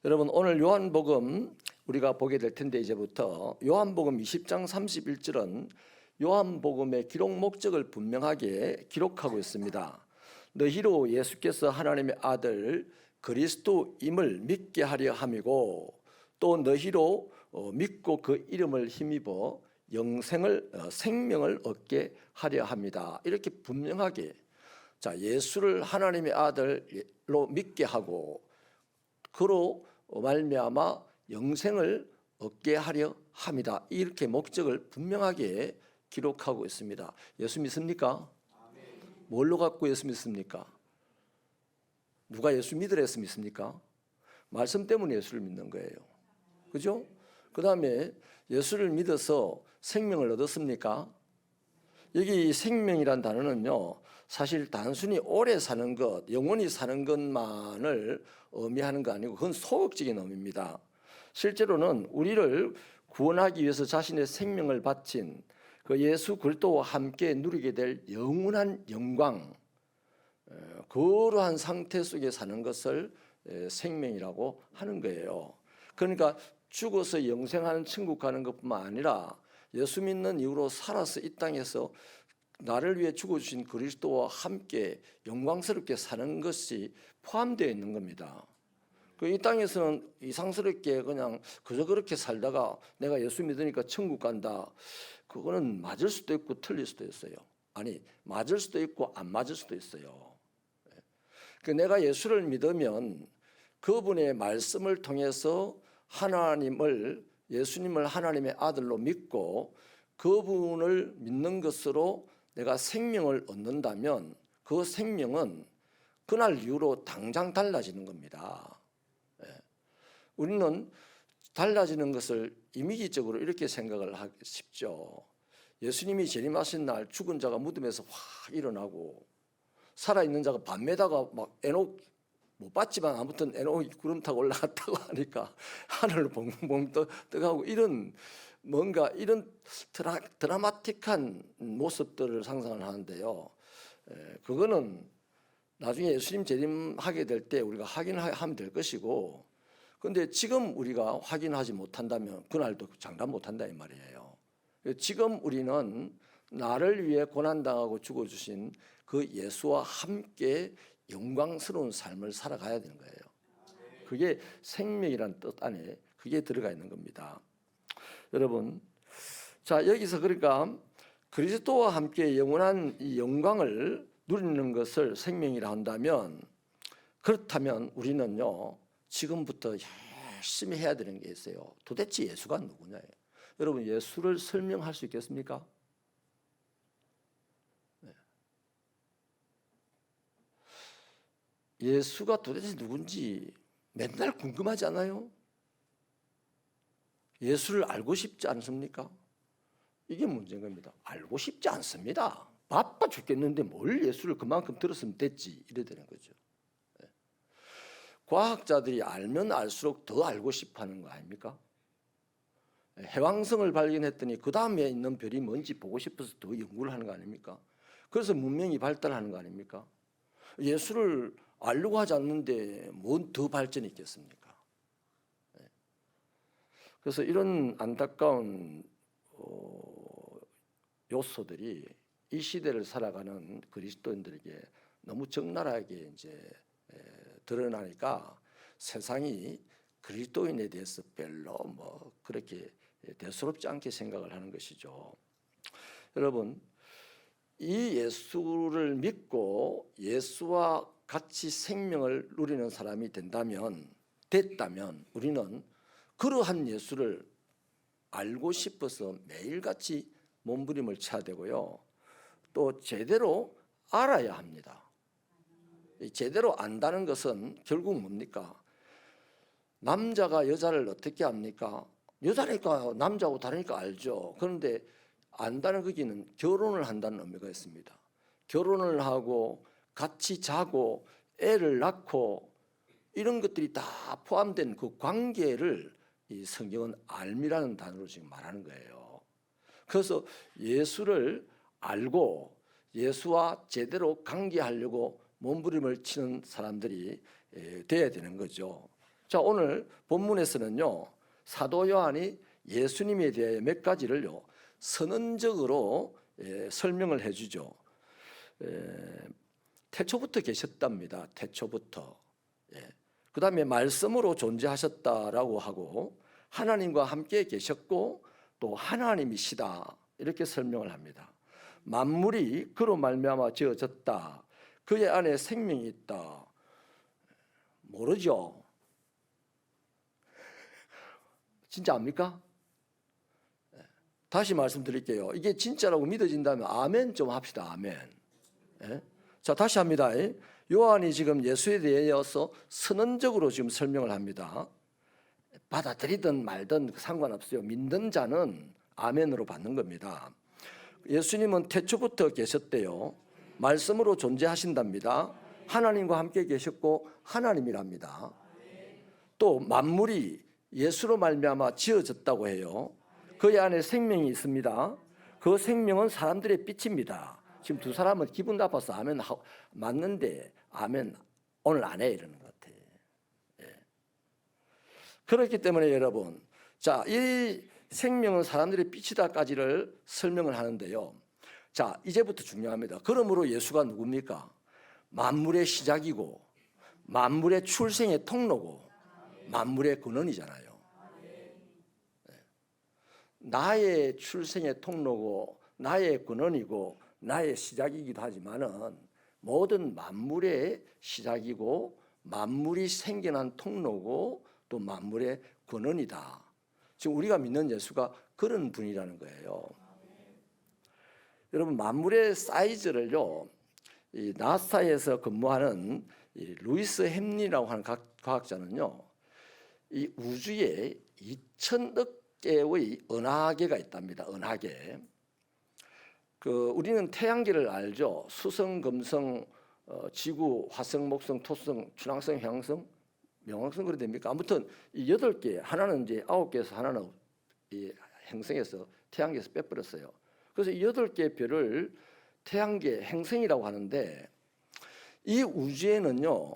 여러분, 오늘 요한복음 우리가 보게 될 텐데, 이제부터 요한복음 20장 31절은 요한복음의 기록 목적을 분명하게 기록하고 있습니다. 너희로 예수께서 하나님의 아들 그리스도임을 믿게 하려 함이고, 또 너희로 믿고 그 이름을 힘입어 생명을 얻게 하려 합니다. 이렇게 분명하게, 예수를 하나님의 아들로 믿게 하고 그로 말미암아 영생을 얻게 하려 합니다. 이렇게 목적을 분명하게 기록하고 있습니다. 예수 믿습니까? 뭘로 갖고 예수 믿습니까? 누가 예수 믿으라 해서 믿습니까? 말씀 때문에 예수를 믿는 거예요. 그죠? 그 다음에 예수를 믿어서 생명을 얻었습니까? 여기 생명이란 단어는요, 사실 단순히 오래 사는 것, 영원히 사는 것만을 의미하는 거 아니고 그건 소극적인 의미입니다. 실제로는 우리를 구원하기 위해서 자신의 생명을 바친 그 예수 그리스도와 함께 누리게 될 영원한 영광, 그러한 상태 속에 사는 것을 생명이라고 하는 거예요. 그러니까 죽어서 영생하는 천국 가는 것뿐만 아니라 예수 믿는 이후로 살아서 이 땅에서 나를 위해 죽어주신 그리스도와 함께 영광스럽게 사는 것이 포함되어 있는 겁니다. 이 땅에서는 이상스럽게 그냥 그저 그렇게 살다가 내가 예수 믿으니까 천국 간다, 그거는 맞을 수도 있고 틀릴 수도 있어요. 아니, 맞을 수도 있고 안 맞을 수도 있어요. 내가 예수를 믿으면 그분의 말씀을 통해서 예수님을 하나님의 아들로 믿고 그분을 믿는 것으로 내가 생명을 얻는다면 그 생명은 그날 이후로 당장 달라지는 겁니다. 우리는 달라지는 것을 이미지적으로 이렇게 생각을 하기 쉽죠. 예수님이 재림하신 날 죽은 자가 무덤에서 확 일어나고 살아있는 자가 밤에다가 막 못 봤지만 아무튼 에녹이 구름 타고 올라갔다고 하니까 하늘을 봉봉 떠가고 이런 뭔가 이런 드라마틱한 모습들을 상상을 하는데요. 그거는 나중에 예수님 재림하게 될 때 우리가 확인하면 될 것이고, 그런데 지금 우리가 확인하지 못한다면 그날도 장담 못한다 이 말이에요. 지금 우리는 나를 위해 고난당하고 죽어주신 그 예수와 함께 영광스러운 삶을 살아가야 되는 거예요. 그게 생명이라는 뜻 안에 그게 들어가 있는 겁니다. 여러분, 여기서 그러니까 그리스도와 함께 영원한 이 영광을 누리는 것을 생명이라 한다면, 그렇다면 우리는요, 지금부터 열심히 해야 되는 게 있어요. 도대체 예수가 누구냐예요. 여러분, 예수를 설명할 수 있겠습니까? 네. 예수가 도대체 누군지 맨날 궁금하지 않아요? 예수를 알고 싶지 않습니까? 이게 문제인 겁니다. 알고 싶지 않습니다. 바빠 죽겠는데 뭘 예수를 그만큼 들었으면 됐지, 이래 되는 거죠. 과학자들이 알면 알수록 더 알고 싶어하는 거 아닙니까? 해왕성을 발견했더니 그 다음에 있는 별이 뭔지 보고 싶어서 더 연구를 하는 거 아닙니까? 그래서 문명이 발달하는 거 아닙니까? 예수를 알려고 하지 않는데 뭔 더 발전이 있겠습니까? 그래서 이런 안타까운 요소들이 이 시대를 살아가는 그리스도인들에게 너무 적나라하게 이제 드러나니까 세상이 그리스도인에 대해서 별로 그렇게 대수롭지 않게 생각을 하는 것이죠. 여러분, 이 예수를 믿고 예수와 같이 생명을 누리는 사람이 됐다면 우리는 그러한 예수를 알고 싶어서 매일같이 몸부림을 쳐야 되고요. 또 제대로 알아야 합니다. 제대로 안다는 것은 결국 뭡니까? 남자가 여자를 어떻게 압니까? 여자니까 남자하고 다르니까 알죠. 그런데 안다는 거기는 결혼을 한다는 의미가 있습니다. 결혼을 하고 같이 자고 애를 낳고 이런 것들이 다 포함된 그 관계를 이 성경은 알미라는 단어로 지금 말하는 거예요. 그래서 예수를 알고 예수와 제대로 관계하려고 몸부림을 치는 사람들이 돼야 되는 거죠. 자, 오늘 본문에서는요, 사도 요한이 예수님에 대해 몇 가지를요 선언적으로 설명을 해주죠. 태초부터 계셨답니다. 태초부터. 그 다음에 말씀으로 존재하셨다라고 하고 하나님과 함께 계셨고 또 하나님이시다 이렇게 설명을 합니다. 만물이 그로 말미암아 지어졌다. 그의 안에 생명이 있다. 모르죠? 진짜 압니까? 다시 말씀드릴게요. 이게 진짜라고 믿어진다면 아멘 좀 합시다. 아멘. 자, 다시 합니다. 요한이 지금 예수에 대해서 선언적으로 지금 설명을 합니다. 받아들이든 말든 상관없어요. 믿는 자는 아멘으로 받는 겁니다. 예수님은 태초부터 계셨대요. 말씀으로 존재하신답니다. 하나님과 함께 계셨고 하나님이랍니다. 또 만물이 예수로 말미암아 지어졌다고 해요. 그의 안에 생명이 있습니다. 그 생명은 사람들의 빛입니다. 지금 두 사람은 기분 나빠서 아멘 맞는데 아멘 오늘 안 해 이러는 것 같아요. 그렇기 때문에 여러분, 자, 이 생명은 사람들의 빛이다까지를 설명을 하는데요. 자, 이제부터 중요합니다. 그러므로 예수가 누굽니까? 만물의 시작이고 만물의 출생의 통로고 만물의 근원이잖아요. 나의 출생의 통로고 나의 근원이고 나의 시작이기도 하지만은 모든 만물의 시작이고 만물이 생겨난 통로고 또 만물의 근원이다. 지금 우리가 믿는 예수가 그런 분이라는 거예요. 여러분, 만물의 사이즈를요, 이 나사에서 근무하는 이 루이스 햄리라고 하는 과학자는요, 이 우주에 2천억 개의 은하계가 있답니다. 은하계. 우리는 태양계를 알죠. 수성, 금성, 지구, 화성, 목성, 토성, 출항성, 형성, 명왕성 그래 됩니까? 아무튼 이 8개, 하나는 이제 9개에서 하나는 이 행성에서 태양계에서 빼버렸어요. 그래서 이 8개의 별을 태양계, 행성이라고 하는데 이 우주에는요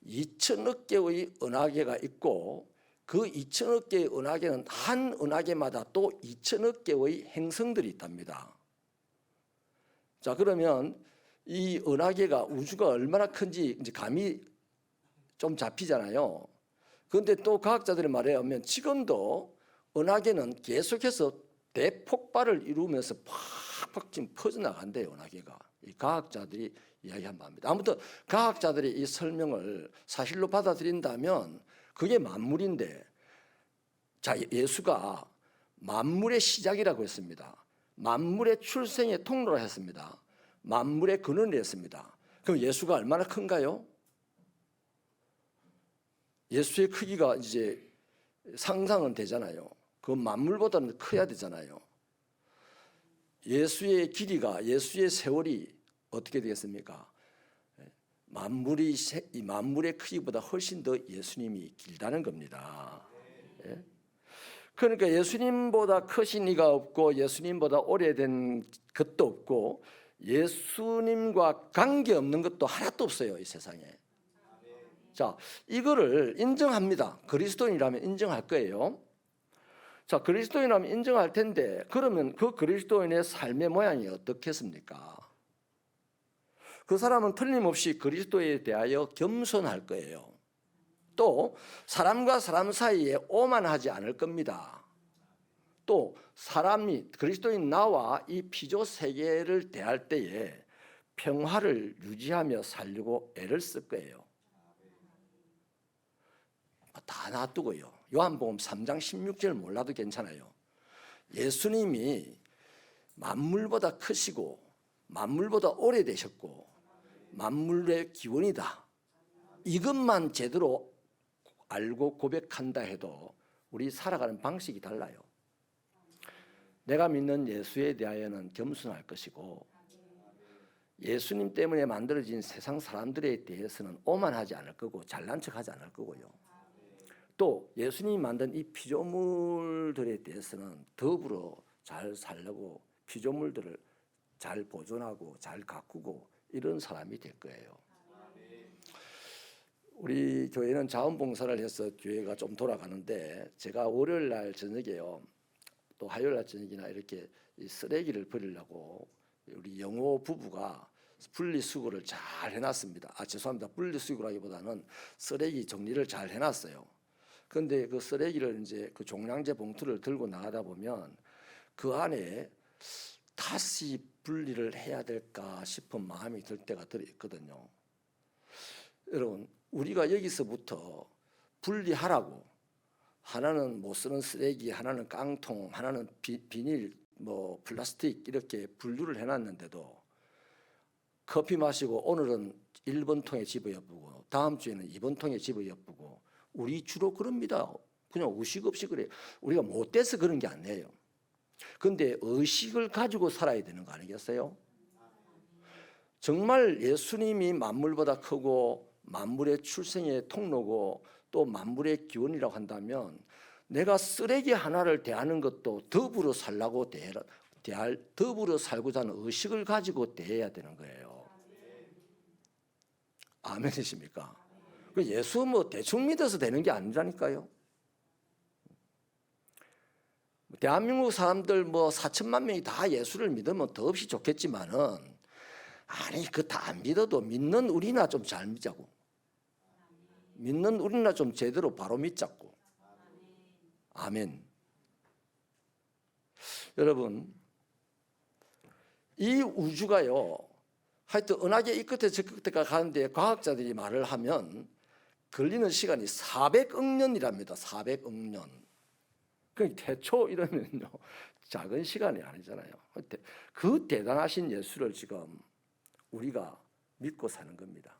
2천억 개의 은하계가 있고 그 2천억 개의 은하계는 한 은하계마다 또 2천억 개의 행성들이 있답니다. 자, 그러면 이 은하계가 우주가 얼마나 큰지 이제 감이 좀 잡히잖아요. 그런데 또 과학자들의 말에 의하면 지금도 은하계는 계속해서 대폭발을 이루면서 팍팍 지금 퍼져나간대요. 은하계가. 이 과학자들이 이야기한 바입니다. 아무튼 과학자들이 이 설명을 사실로 받아들인다면 그게 만물인데, 자, 예수가 만물의 시작이라고 했습니다. 만물의 출생의 통로라 했습니다. 만물의 근원을 했습니다. 그럼 예수가 얼마나 큰가요? 예수의 크기가 이제 상상은 되잖아요. 그 만물보다는 커야 되잖아요. 예수의 길이가, 예수의 세월이 어떻게 되겠습니까? 이 만물의 크기보다 훨씬 더 예수님이 길다는 겁니다. 그러니까 예수님보다 크신 이가 없고 예수님보다 오래된 것도 없고 예수님과 관계없는 것도 하나도 없어요, 이 세상에. 자, 이거를 인정합니다. 그리스도인이라면 인정할 거예요. 자, 그리스도인이라면 인정할 텐데 그러면 그 그리스도인의 삶의 모양이 어떻겠습니까? 그 사람은 틀림없이 그리스도에 대하여 겸손할 거예요. 또 사람과 사람 사이에 오만하지 않을 겁니다. 또 사람이 그리스도인 나와 이 피조 세계를 대할 때에 평화를 유지하며 살려고 애를 쓸 거예요. 다 놔두고요. 요한복음 3장 16절 몰라도 괜찮아요. 예수님이 만물보다 크시고 만물보다 오래되셨고 만물의 기원이다. 이것만 제대로 알고 고백한다 해도 우리 살아가는 방식이 달라요. 내가 믿는 예수에 대하여는 겸손할 것이고 예수님 때문에 만들어진 세상 사람들에 대해서는 오만하지 않을 거고 잘난 척하지 않을 거고요. 또 예수님이 만든 이 피조물들에 대해서는 더불어 잘 살려고 피조물들을 잘 보존하고 잘 가꾸고 이런 사람이 될 거예요. 우리 교회는 자원봉사를 해서 교회가 좀 돌아가는데 제가 월요일 날 저녁에요. 또 화요일 날 저녁이나 이렇게 이 쓰레기를 버리려고 우리 영호 부부가 분리수거를 잘 해놨습니다. 죄송합니다. 분리수거라기보다는 쓰레기 정리를 잘 해놨어요. 그런데 그 쓰레기를 이제 그 종량제 봉투를 들고 나가다 보면 그 안에 다시 분리를 해야 될까 싶은 마음이 들 때가 있거든요. 여러분, 우리가 여기서부터 분리하라고, 하나는 못 쓰는 쓰레기, 하나는 깡통, 하나는 비닐, 플라스틱 이렇게 분류를 해놨는데도 커피 마시고 오늘은 1번 통에 집어엿보고 다음 주에는 2번 통에 집어엿보고, 우리 주로 그럽니다. 그냥 의식 없이 그래요. 우리가 못돼서 그런 게 아니에요. 그런데 의식을 가지고 살아야 되는 거 아니겠어요? 정말 예수님이 만물보다 크고 만물의 출생의 통로고 또 만물의 기원이라고 한다면 내가 쓰레기 하나를 대하는 것도 더불어 살라고 더불어 살고자 하는 의식을 가지고 대해야 되는 거예요. 아멘이십니까? 예수 대충 믿어서 되는 게 아니라니까요. 대한민국 사람들 4천만 명이 다 예수를 믿으면 더없이 좋겠지만은, 아니 그 다 안 믿어도 믿는 우리나 좀 잘 믿자고, 믿는 우리나 좀 제대로 바로 믿자고. 아멘. 여러분, 이 우주가요, 하여튼 은하계 이 끝에 저 끝에까지 가는데 과학자들이 말을 하면 걸리는 시간이 400억 년이랍니다. 400억 년. 그 태초 이러면요 작은 시간이 아니잖아요. 그 대단하신 예수를 지금 우리가 믿고 사는 겁니다.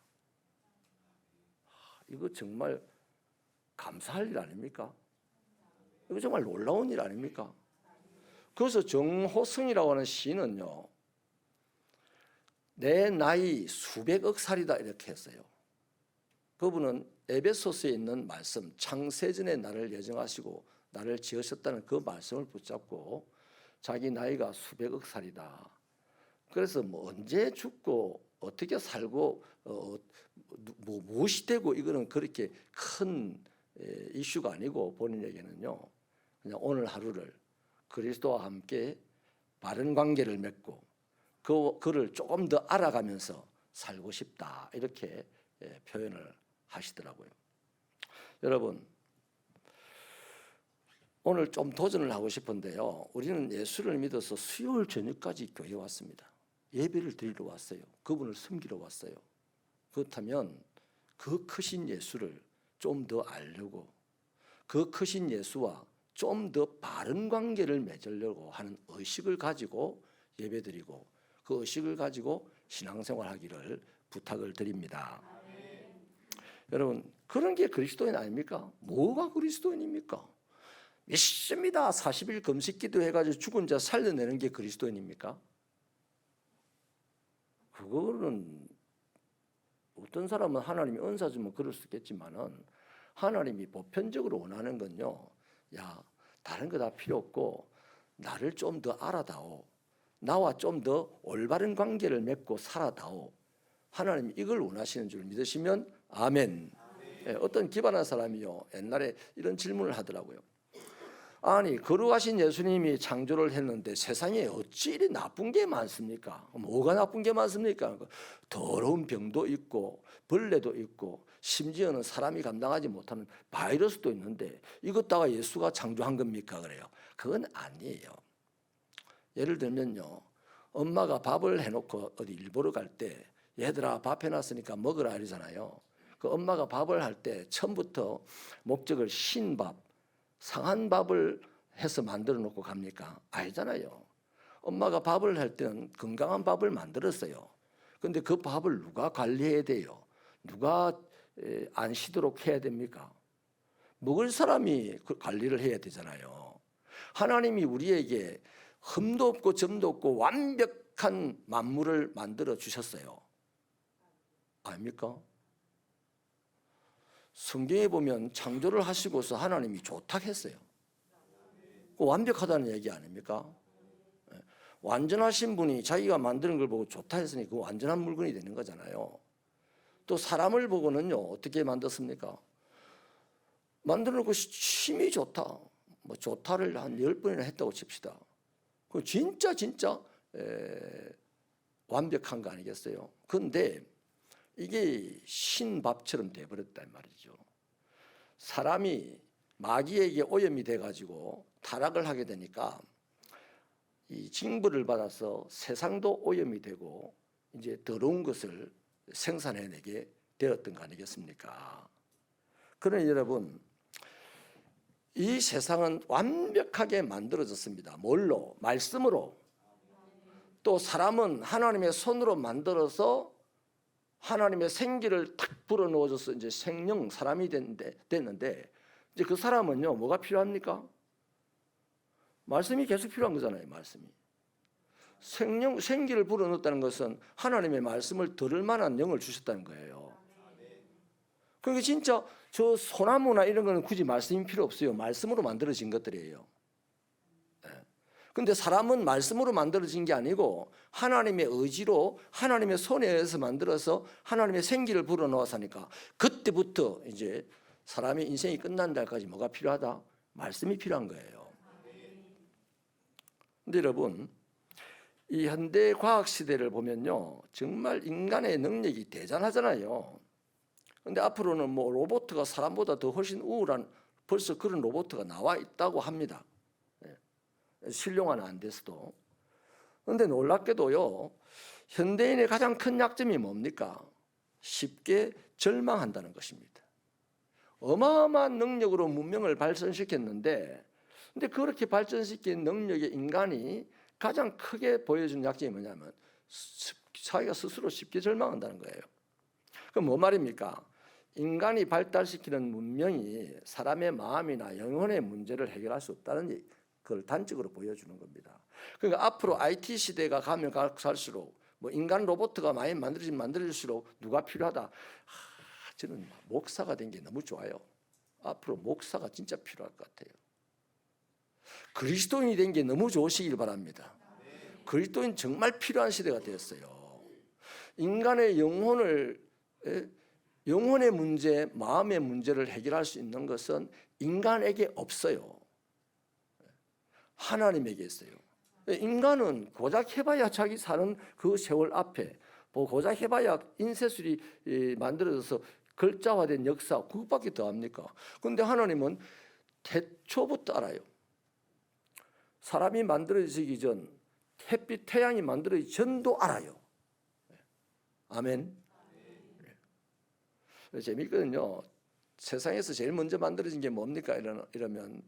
이거 정말 감사할 일 아닙니까? 이거 정말 놀라운 일 아닙니까? 그래서 정호성이라고 하는 시인은요, 내 나이 수백억 살이다 이렇게 했어요. 그분은 에베소서에 있는 말씀, 창세전에 나를 예정하시고 나를 지으셨다는 그 말씀을 붙잡고 자기 나이가 수백억 살이다. 그래서 언제 죽고 어떻게 살고 무엇이 되고 이거는 그렇게 큰 이슈가 아니고 본인에게는요, 그냥 오늘 하루를 그리스도와 함께 바른 관계를 맺고 그를 조금 더 알아가면서 살고 싶다 이렇게 표현을 하시더라고요. 여러분, 오늘 좀 도전을 하고 싶은데요, 우리는 예수를 믿어서 수요일 저녁까지 교회에 왔습니다. 예배를 드리러 왔어요. 그분을 섬기러 왔어요. 그렇다면 그 크신 예수를 좀 더 알려고, 그 크신 예수와 좀 더 바른 관계를 맺으려고 하는 의식을 가지고 예배드리고 그 의식을 가지고 신앙생활하기를 부탁을 드립니다. 여러분, 그런 게 그리스도인 아닙니까? 뭐가 그리스도인입니까? 믿습니다. 40일 금식기도 해가지고 죽은 자 살려내는 게 그리스도인입니까? 그거는 어떤 사람은 하나님이 은사 주면 그럴 수 있겠지만은, 하나님이 보편적으로 원하는 건요, 야, 다른 거 다 필요 없고 나를 좀 더 알아다오, 나와 좀 더 올바른 관계를 맺고 살아다오. 하나님이 이걸 원하시는 줄 믿으시면 아멘. 예, 어떤 기발한 사람이요, 옛날에 이런 질문을 하더라고요. 아니, 거룩하신 예수님이 창조를 했는데 세상에 어찌 이리 나쁜 게 많습니까? 뭐가 나쁜 게 많습니까? 더러운 병도 있고 벌레도 있고 심지어는 사람이 감당하지 못하는 바이러스도 있는데 이것다가 예수가 창조한 겁니까? 그래요. 그건 아니에요. 예를 들면요, 엄마가 밥을 해놓고 어디 일 보러 갈 때 얘들아 밥 해놨으니까 먹으라 이러잖아요. 그 엄마가 밥을 할 때 처음부터 목적을 신밥, 상한 밥을 해서 만들어 놓고 갑니까? 아니잖아요. 엄마가 밥을 할 때는 건강한 밥을 만들었어요. 그런데 그 밥을 누가 관리해야 돼요? 누가 안 쉬도록 해야 됩니까? 먹을 사람이 그 관리를 해야 되잖아요. 하나님이 우리에게 흠도 없고 점도 없고 완벽한 만물을 만들어 주셨어요. 아닙니까? 성경에 보면 창조를 하시고서 하나님이 좋다 했어요. 완벽하다는 얘기 아닙니까? 완전하신 분이 자기가 만드는 걸 보고 좋다 했으니 그 완전한 물건이 되는 거잖아요. 또 사람을 보고는요 어떻게 만들었습니까? 만들어놓고 힘이 좋다. 뭐 좋다를 한 10번이나 했다고 칩시다. 그 진짜 완벽한 거 아니겠어요? 그런데 이게 신밥처럼 돼버렸단 말이죠. 사람이 마귀에게 오염이 돼가지고 타락을 하게 되니까 이 징벌을 받아서 세상도 오염이 되고 이제 더러운 것을 생산해내게 되었던 거 아니겠습니까? 그러니 여러분, 이 세상은 완벽하게 만들어졌습니다. 뭘로? 말씀으로. 또 사람은 하나님의 손으로 만들어서 하나님의 생기를 탁 불어넣어줘서 이제 생명 사람이 됐는데 이제 그 사람은요 뭐가 필요합니까? 말씀이 계속 필요한 거잖아요. 말씀이. 생기를 불어넣었다는 것은 하나님의 말씀을 들을 만한 영을 주셨다는 거예요. 그러니까 진짜 저 소나무나 이런 거는 굳이 말씀이 필요 없어요. 말씀으로 만들어진 것들이에요. 그런데 사람은 말씀으로 만들어진 게 아니고 하나님의 의지로 하나님의 손에 의해서 만들어서 하나님의 생기를 불어넣어서 하니까 그때부터 이제 사람의 인생이 끝난 날까지 뭐가 필요하다? 말씀이 필요한 거예요. 근데 여러분, 이 현대 과학 시대를 보면요 정말 인간의 능력이 대단하잖아요. 근데 앞으로는 뭐 로봇가 사람보다 더 훨씬 우월한 벌써 그런 로봇가 나와 있다고 합니다. 신령화는 안 돼서도. 그런데 놀랍게도요 현대인의 가장 큰 약점이 뭡니까? 쉽게 절망한다는 것입니다. 어마어마한 능력으로 문명을 발전시켰는데 근데 그렇게 발전시킨 능력의 인간이 가장 크게 보여준 약점이 뭐냐면 자기가 스스로 쉽게 절망한다는 거예요. 그럼 뭐 말입니까? 인간이 발달시키는 문명이 사람의 마음이나 영혼의 문제를 해결할 수 없다는 그걸 단적으로 보여주는 겁니다. 그러니까 앞으로 IT 시대가 가면 갈수록 뭐 인간 로봇가 많이 만들어질수록 누가 필요하다? 저는 목사가 된 게 너무 좋아요. 앞으로 목사가 진짜 필요할 것 같아요. 그리스도인이 된 게 너무 좋으시길 바랍니다. 그리스도인 정말 필요한 시대가 되었어요. 인간의 영혼의 문제, 마음의 문제를 해결할 수 있는 것은 인간에게 없어요. 하나님에게 있어요. 인간은 고작 해봐야 자기 사는 그 세월 앞에 고작 해봐야 인쇄술이 만들어져서 글자화된 역사 그것밖에 더 합니까? 그런데 하나님은 태초부터 알아요. 사람이 만들어지기 전 햇빛 태양이 만들어지기 전도 알아요. 아멘. 재미있거든요. 세상에서 제일 먼저 만들어진 게 뭡니까? 이러면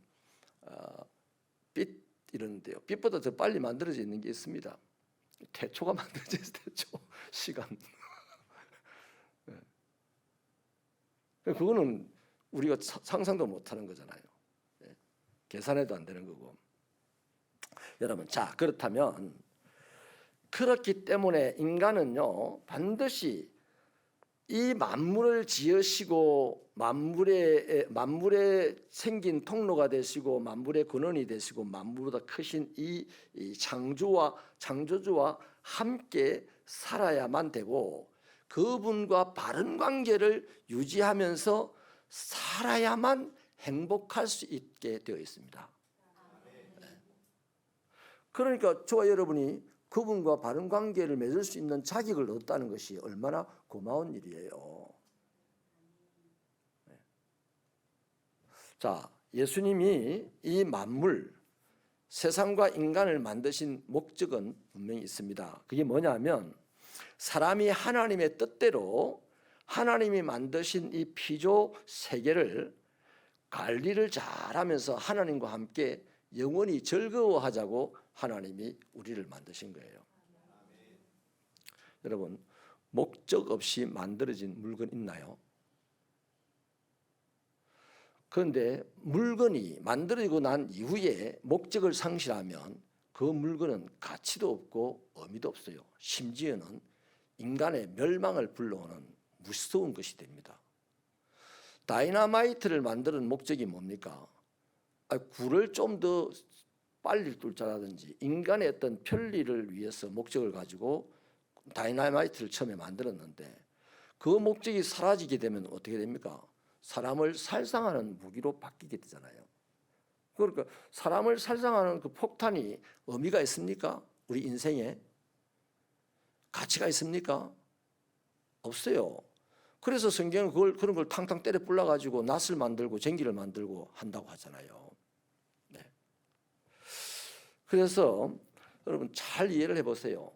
빛 이러는데요. 빛보다 더 빨리 만들어져 있는 게 있습니다. 태초가 만들어져 있어요. 태초 시간. 그거는 우리가 상상도 못하는 거잖아요. 계산해도 안 되는 거고. 여러분, 자 그렇다면 그렇기 때문에 인간은요 반드시 이 만물을 지으시고 만물에 생긴 통로가 되시고 만물의 근원이 되시고 만물보다 크신 이 창조주와 함께 살아야만 되고 그분과 바른 관계를 유지하면서 살아야만 행복할 수 있게 되어 있습니다. 그러니까 저와 여러분이 그분과 바른 관계를 맺을 수 있는 자격을 얻었다는 것이 얼마나 고마운 일이에요. 자, 예수님이 이 만물, 세상과 인간을 만드신 목적은 분명히 있습니다. 그게 뭐냐면 사람이 하나님의 뜻대로 하나님이 만드신 이 피조 세계를 관리를 잘하면서 하나님과 함께 영원히 즐거워하자고 하나님이 우리를 만드신 거예요. 여러분, 목적 없이 만들어진 물건 있나요? 그런데 물건이 만들어지고 난 이후에 목적을 상실하면 그 물건은 가치도 없고 의미도 없어요. 심지어는 인간의 멸망을 불러오는 무서운 것이 됩니다. 다이너마이트를 만드는 목적이 뭡니까? 굴을 좀 더 빨리 뚫자라든지 인간의 어떤 편리를 위해서 목적을 가지고 다이너마이트를 처음에 만들었는데 그 목적이 사라지게 되면 어떻게 됩니까? 사람을 살상하는 무기로 바뀌게 되잖아요. 그러니까 사람을 살상하는 그 폭탄이 의미가 있습니까? 우리 인생에 가치가 있습니까? 없어요. 그래서 성경은 그런 걸 탕탕 때려 불러가지고 낫을 만들고 전기를 만들고 한다고 하잖아요. 네. 그래서 여러분 잘 이해를 해보세요.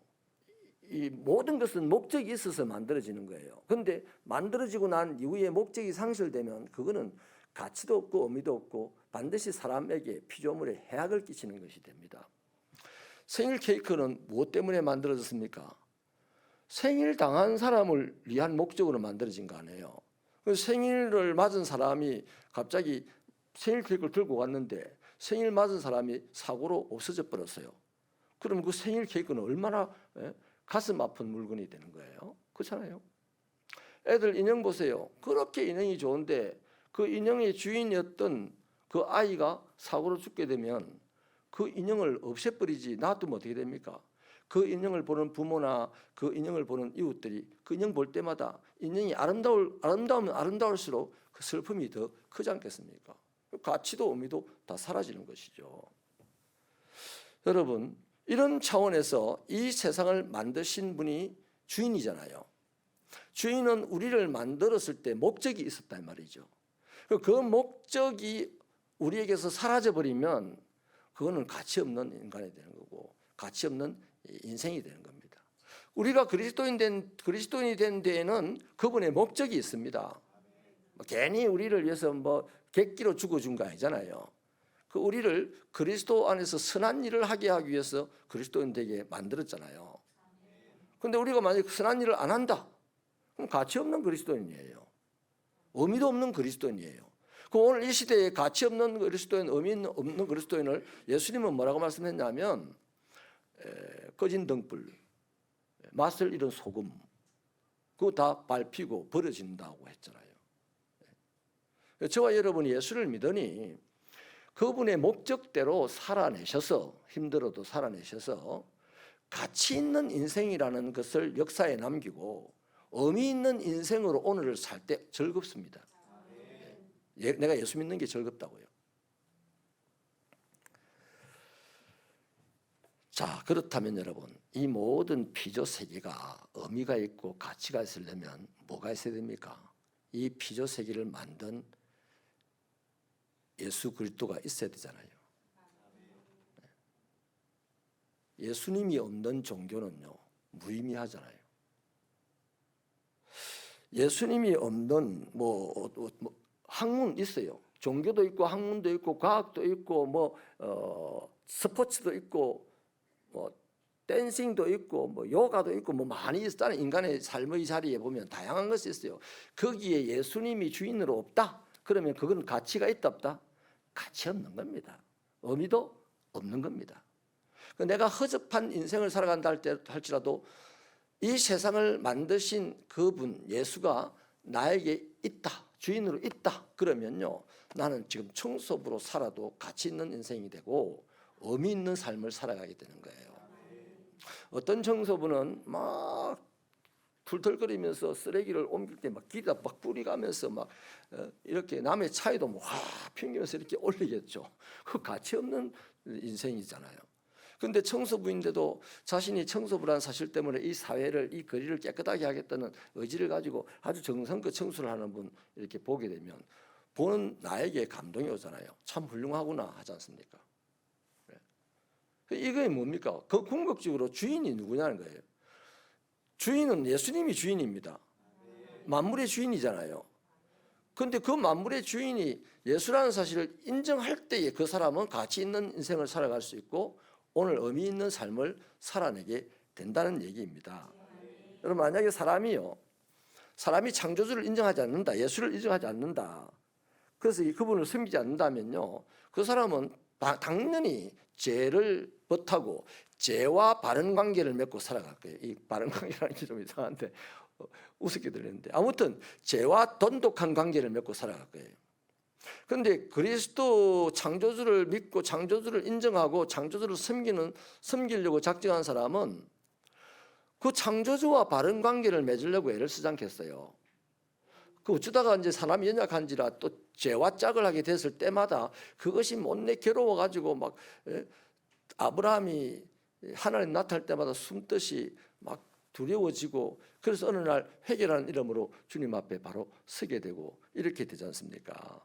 이 모든 것은 목적이 있어서 만들어지는 거예요. 그런데 만들어지고 난 이후에 목적이 상실되면 그거는 가치도 없고 의미도 없고 반드시 사람에게 피조물에 해악을 끼치는 것이 됩니다. 생일 케이크는 무엇 때문에 만들어졌습니까? 생일 당한 사람을 위한 목적으로 만들어진 거 아니에요. 생일을 맞은 사람이 갑자기 생일 케이크를 들고 갔는데 생일 맞은 사람이 사고로 없어져 버렸어요. 그럼 그 생일 케이크는 얼마나 가슴 아픈 물건이 되는 거예요. 그렇잖아요. 애들 인형 보세요. 그렇게 인형이 좋은데 그 인형의 주인이었던 그 아이가 사고로 죽게 되면 그 인형을 없애버리지 놔두면 어떻게 됩니까? 그 인형을 보는 부모나 그 인형을 보는 이웃들이 그 인형 볼 때마다 인형이 아름다우면 아름다울수록 그 슬픔이 더 크지 않겠습니까? 가치도 의미도 다 사라지는 것이죠. 여러분, 이런 차원에서 이 세상을 만드신 분이 주인이잖아요. 주인은 우리를 만들었을 때 목적이 있었단 말이죠. 그 목적이 우리에게서 사라져버리면 그거는 가치 없는 인간이 되는 거고 가치 없는 인생이 되는 겁니다. 우리가 그리스도인이 된 데에는 그분의 목적이 있습니다. 괜히 우리를 위해서 객기로 죽어준 거 아니잖아요. 그 우리를 그리스도 안에서 선한 일을 하게 하기 위해서 그리스도인 되게 만들었잖아요. 그런데 우리가 만약에 선한 일을 안 한다, 그럼 가치 없는 그리스도인이에요. 의미도 없는 그리스도인이에요. 그 오늘 이 시대에 가치 없는 그리스도인, 의미 없는 그리스도인을 예수님은 뭐라고 말씀했냐면 꺼진 등불, 맛을 잃은 소금, 그거 다 밟히고 버려진다고 했잖아요. 저와 여러분이 예수를 믿으니 그분의 목적대로 살아내셔서 힘들어도 살아내셔서 가치 있는 인생이라는 것을 역사에 남기고 의미 있는 인생으로 오늘을 살 때 즐겁습니다. 내가 예수 믿는 게 즐겁다고요. 자, 그렇다면 여러분, 이 모든 피조 세계가 의미가 있고 가치가 있으려면 뭐가 있어야 됩니까? 이 피조 세계를 만든 예수 그리스도가 있어야 되잖아요. 예수님이 없는 종교는요, 무의미하잖아요. 예수님이 없는 학문 있어요. 종교도 있고 학문도 있고 과학도 있고 스포츠도 있고 댄싱도 있고 요가도 있고 많이 있다는 인간의 삶의 자리에 보면 다양한 것이 있어요. 거기에 예수님이 주인으로 없다. 그러면 그건 가치가 있다 없다? 가치 없는 겁니다. 의미도 없는 겁니다. 내가 허접한 인생을 살아간다 할지라도 이 세상을 만드신 그분 예수가 나에게 있다, 주인으로 있다. 그러면요, 나는 지금 청소부로 살아도 가치 있는 인생이 되고 의미 있는 삶을 살아가게 되는 거예요. 어떤 청소부는 막 툴툴거리면서 쓰레기를 옮길 때 막 길에다 막 뿌리가면서 막 이렇게 남의 차에도 핑기면서 이렇게 올리겠죠. 그 가치 없는 인생이잖아요. 그런데 청소부인데도 자신이 청소부라는 사실 때문에 이 사회를, 이 거리를 깨끗하게 하겠다는 의지를 가지고 아주 정성껏 청소를 하는 분 이렇게 보게 되면 보는 나에게 감동이 오잖아요. 참 훌륭하구나 하지 않습니까? 이게 뭡니까? 그 궁극적으로 주인이 누구냐는 거예요. 주인은 예수님이 주인입니다. 만물의 주인이잖아요. 그런데 그 만물의 주인이 예수라는 사실을 인정할 때에 그 사람은 가치 있는 인생을 살아갈 수 있고 오늘 의미 있는 삶을 살아내게 된다는 얘기입니다. 여러분, 만약에 사람이 창조주를 인정하지 않는다, 예수를 인정하지 않는다, 그래서 그분을 섬기지 않는다면요, 그 사람은 당연히 죄를 못하고 죄와 바른 관계를 맺고 살아갈 거예요. 이 바른 관계라는 게 좀 이상한데 우습게 들리는데 아무튼 죄와 돈독한 관계를 맺고 살아갈 거예요. 그런데 그리스도 창조주를 믿고 창조주를 인정하고 창조주를 섬기려고 작정한 사람은 그 창조주와 바른 관계를 맺으려고 애를 쓰지 않겠어요? 그 어쩌다가 이제 사람이 연약한지라 또 죄와 짝을 하게 됐을 때마다 그것이 못내 괴로워가지고 막 아브라함이 하나님 나타날 때마다 숨듯이 막 두려워지고 그래서 어느 날 회개라는 이름으로 주님 앞에 바로 서게 되고 이렇게 되지 않습니까?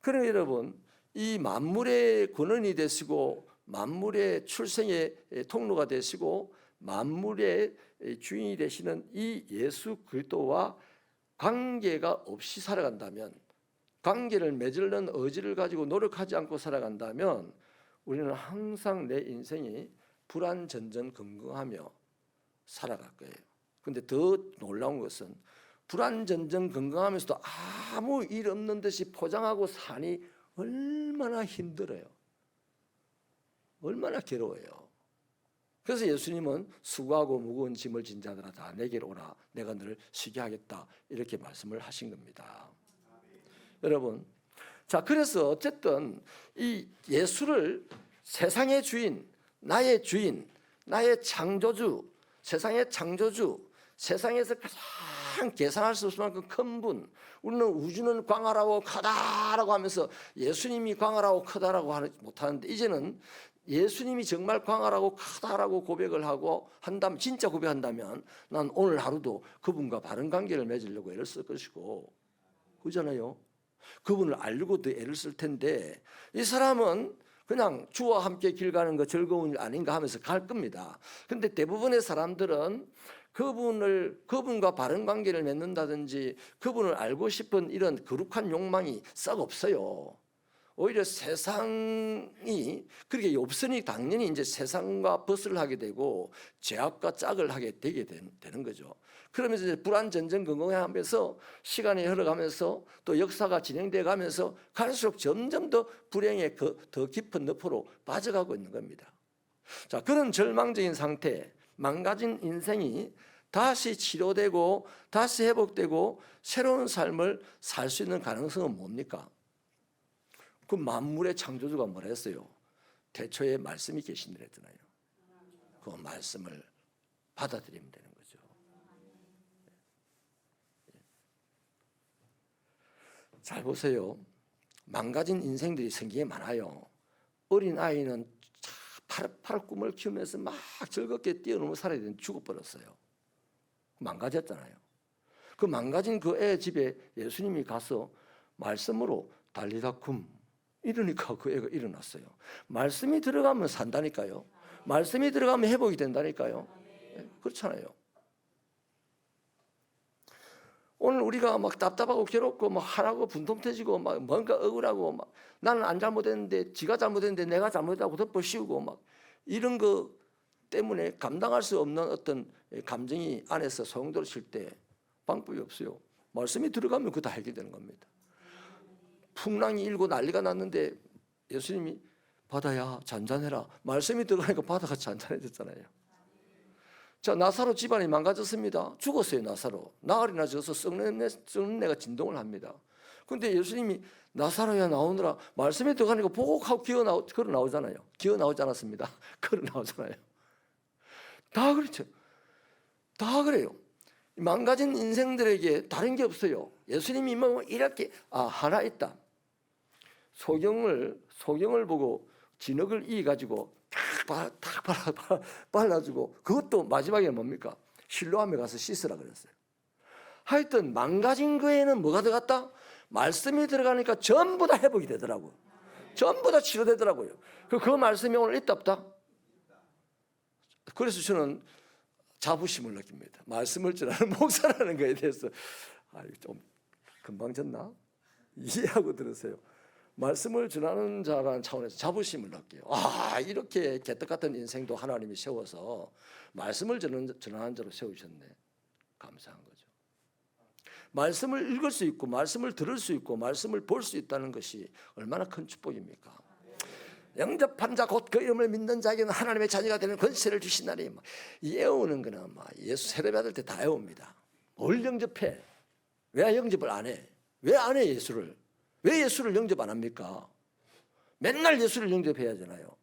그러나 여러분, 이 만물의 근원이 되시고 만물의 출생의 통로가 되시고 만물의 주인이 되시는 이 예수 그리스도와 관계가 없이 살아간다면, 관계를 맺으려는 의지를 가지고 노력하지 않고 살아간다면 우리는 항상 내 인생이 불안전전긍긍하며 살아갈 거예요. 그런데 더 놀라운 것은 불안전전긍긍하면서도 아무 일 없는 듯이 포장하고 사니 얼마나 힘들어요. 얼마나 괴로워요. 그래서 예수님은 수고하고 무거운 짐을 진 자들아 다 내게로 오라, 내가 너를 쉬게 하겠다, 이렇게 말씀을 하신 겁니다. 여러분, 자, 그래서 어쨌든 이 예수를 세상의 주인, 나의 주인, 나의 창조주, 세상의 창조주, 세상에서 가장 계산할 수 없을 만큼 큰 분, 우리는 우주는 광활하고 크다라고 하면서 예수님이 광활하고 크다라고 못하는데, 이제는 예수님이 정말 광활하고 크다라고 고백을 하고 한다면, 진짜 고백한다면 난 오늘 하루도 그분과 바른 관계를 맺으려고 애를 쓸 것이고, 그잖아요. 그분을 알려고 더 애를 쓸 텐데, 이 사람은 그냥 주와 함께 길 가는 거 즐거운 일 아닌가 하면서 갈 겁니다. 그런데 대부분의 사람들은 그분과 바른 관계를 맺는다든지 그분을 알고 싶은 이런 거룩한 욕망이 싹 없어요. 오히려 세상이 그렇게 없으니 당연히 이제 세상과 벗을 하게 되고 죄악과 짝을 하게 되게 되는 거죠. 그러면서 이제 불안전전긍긍하면서 시간이 흘러가면서 또 역사가 진행돼 가면서 갈수록 점점 더 불행의 더 깊은 늪으로 빠져가고 있는 겁니다. 자, 그런 절망적인 상태, 망가진 인생이 다시 치료되고 다시 회복되고 새로운 삶을 살 수 있는 가능성은 뭡니까? 그 만물의 창조주가 뭐라 했어요? 태초에 말씀이 계신다 했잖아요. 그 말씀을 받아들이면 되는 거죠. 잘 보세요. 망가진 인생들이 생기게 많아요. 어린 아이는 파릇파릇 꿈을 키우면서 막 즐겁게 뛰어놀며 살아야 되는데 죽어버렸어요. 망가졌잖아요. 그 망가진 그 애 집에 예수님이 가서 말씀으로 달리다쿰 이러니까 그 애가 일어났어요. 말씀이 들어가면 산다니까요. 말씀이 들어가면 회복이 된다니까요. 그렇잖아요. 오늘 우리가 막 답답하고 괴롭고 막 화나고 분통 터지고 막 뭔가 억울하고 막 나는 안 잘못했는데 지가 잘못했는데 내가 잘못했다고 덮어씌우고 막 이런 거 때문에 감당할 수 없는 어떤 감정이 안에서 소용돌이 칠 때 방법이 없어요. 말씀이 들어가면 그거 다 해결되는 겁니다. 풍랑이 일고 난리가 났는데 예수님이 바다야 잔잔해라, 말씀이 들어가니까 바다가 잔잔해졌잖아요. 자, 나사로 집안이 망가졌습니다. 죽었어요. 나사로 나흘이나 져서 썩는 애가 진동을 합니다. 그런데 예수님이 나사로야 나오느라 말씀이 들어가니까 보곡하고 걸어 나오잖아요. 기어 나오지 않았습니다. 걸어 나오잖아요. 다 그렇죠. 다 그래요. 망가진 인생들에게 다른 게 없어요. 예수님이 이렇게 하나 있다. 소경을 보고 진흙을 이가지고 탁 발라주고, 그것도 마지막에 뭡니까? 실로암에 가서 씻으라 그랬어요. 하여튼 망가진 거에는 뭐가 들어갔다? 말씀이 들어가니까 전부 다 회복이 되더라고요. 전부 다 치료되더라고요. 그 말씀이 오늘 있다 없다? 그래서 저는 자부심을 느낍니다. 말씀을 전하는 목사라는 거에 대해서 좀 금방 졌나? 이해하고 들으세요. 말씀을 전하는 자라는 차원에서 자부심을 느껴요. 이렇게 개떡 같은 인생도 하나님이 세워서 말씀을 전하는 자로 세우셨네. 감사한 거죠. 말씀을 읽을 수 있고 말씀을 들을 수 있고 말씀을 볼 수 있다는 것이 얼마나 큰 축복입니까? 영접한 자 곧 그 이름을 믿는 자에게는 하나님의 자녀가 되는 권세를 주시나니. 예우는 거는 예수 세례 받을 때 다 외웁니다. 뭘 영접해? 왜 영접을 안 해? 왜 안 해 예수를? 왜 예수를 영접 안 합니까? 맨날 예수를 영접해야 하잖아요.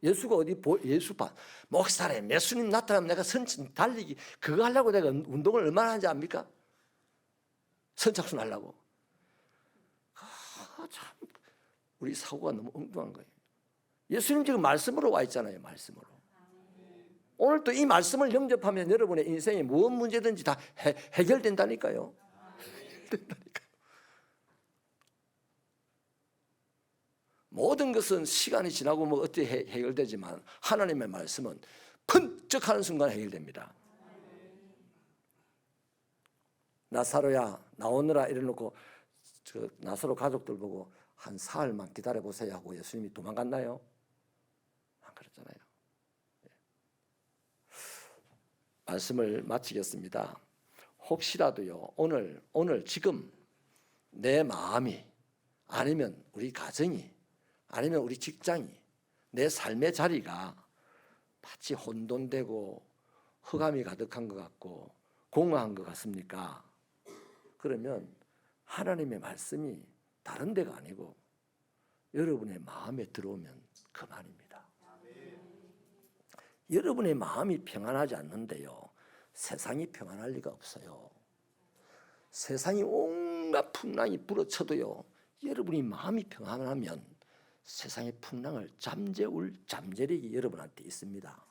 예수가 어디 예수파 목사래 예수님 나타나면 내가 선천 달리기 그거 하려고 내가 운동을 얼마나 하는지 압니까? 선착순 하려고. 참 우리 사고가 너무 엉뚱한 거예요. 예수님 지금 말씀으로 와 있잖아요. 말씀으로. 오늘 또 이 말씀을 영접하면 여러분의 인생에 무슨 문제든지 다 해결된다니까요. 된다니까요. 모든 것은 시간이 지나고 뭐 어떻게 해결되지만 하나님의 말씀은 번쩍하는 순간 해결됩니다. 나사로야 나오느라 이래놓고 나사로 가족들 보고 한 사흘만 기다려보세요 하고 예수님이 도망갔나요? 안 그랬잖아요. 말씀을 마치겠습니다. 혹시라도요 오늘 지금 내 마음이 아니면 우리 가정이 아니면 우리 직장이 내 삶의 자리가 마치 혼돈되고 흑암이 가득한 것 같고 공허한 것 같습니까? 그러면 하나님의 말씀이 다른 데가 아니고 여러분의 마음에 들어오면 그만입니다. 여러분의 마음이 평안하지 않는데요 세상이 평안할 리가 없어요. 세상이 온갖 풍랑이 불어쳐도요 여러분이 마음이 평안하면 세상의 풍랑을 잠재울 잠재력이 여러분한테 있습니다.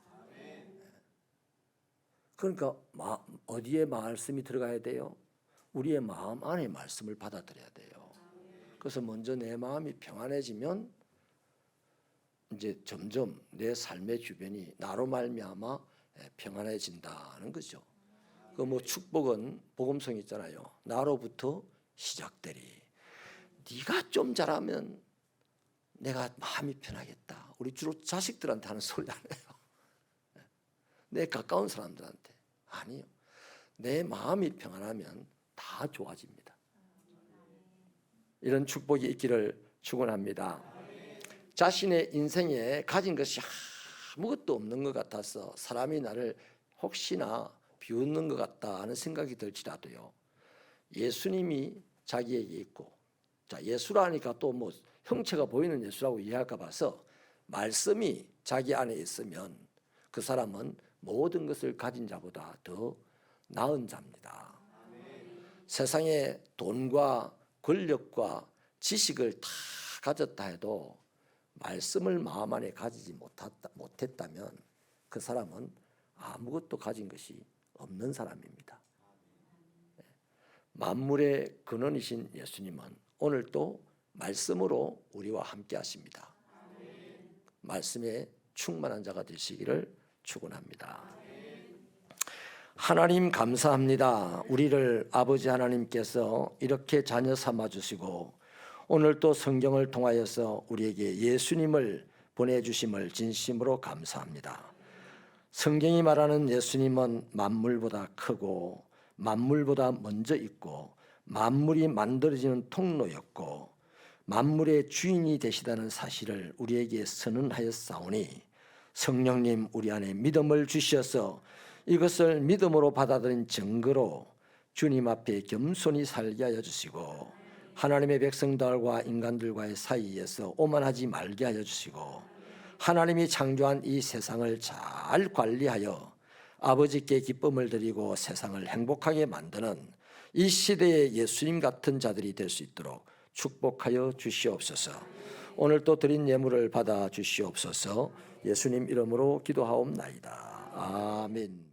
그러니까 어디에 말씀이 들어가야 돼요? 우리의 마음 안에 말씀을 받아들여야 돼요. 그래서 먼저 내 마음이 평안해지면 이제 점점 내 삶의 주변이 나로 말미암아 평안해진다는 거죠. 그 뭐 축복은 복음성 있잖아요. 나로부터 시작되리. 네가 좀 잘하면 내가 마음이 편하겠다. 우리 주로 자식들한테 하는 소리 아니에요. 내 가까운 사람들한테. 아니요. 내 마음이 평안하면 다 좋아집니다. 이런 축복이 있기를 축원합니다. 자신의 인생에 가진 것이 아무것도 없는 것 같아서 사람이 나를 혹시나 비웃는 것 같다 하는 생각이 들지라도요. 예수님이 자기에게 있고 자 예수라니까 또 뭐 형체가 보이는 예수라고 이해할까 봐서 말씀이 자기 안에 있으면 그 사람은 모든 것을 가진 자보다 더 나은 자입니다. 세상에 돈과 권력과 지식을 다 가졌다 해도 말씀을 마음 안에 가지지 못했다면 그 사람은 아무것도 가진 것이 없는 사람입니다. 만물의 근원이신 예수님은 오늘도 말씀으로 우리와 함께 하십니다. 말씀에 충만한 자가 되시기를 축원합니다. 하나님 감사합니다. 우리를 아버지 하나님께서 이렇게 자녀 삼아 주시고 오늘 또 성경을 통하여서 우리에게 예수님을 보내주심을 진심으로 감사합니다. 성경이 말하는 예수님은 만물보다 크고 만물보다 먼저 있고 만물이 만들어지는 통로였고 만물의 주인이 되시다는 사실을 우리에게 선언하였사오니 성령님 우리 안에 믿음을 주셔서 이것을 믿음으로 받아들인 증거로 주님 앞에 겸손히 살게 하여 주시고 하나님의 백성들과 인간들과의 사이에서 오만하지 말게 하여 주시고 하나님이 창조한 이 세상을 잘 관리하여 아버지께 기쁨을 드리고 세상을 행복하게 만드는 이 시대의 예수님 같은 자들이 될 수 있도록 축복하여 주시옵소서. 오늘 또 드린 예물을 받아 주시옵소서. 예수님 이름으로 기도하옵나이다. 아멘.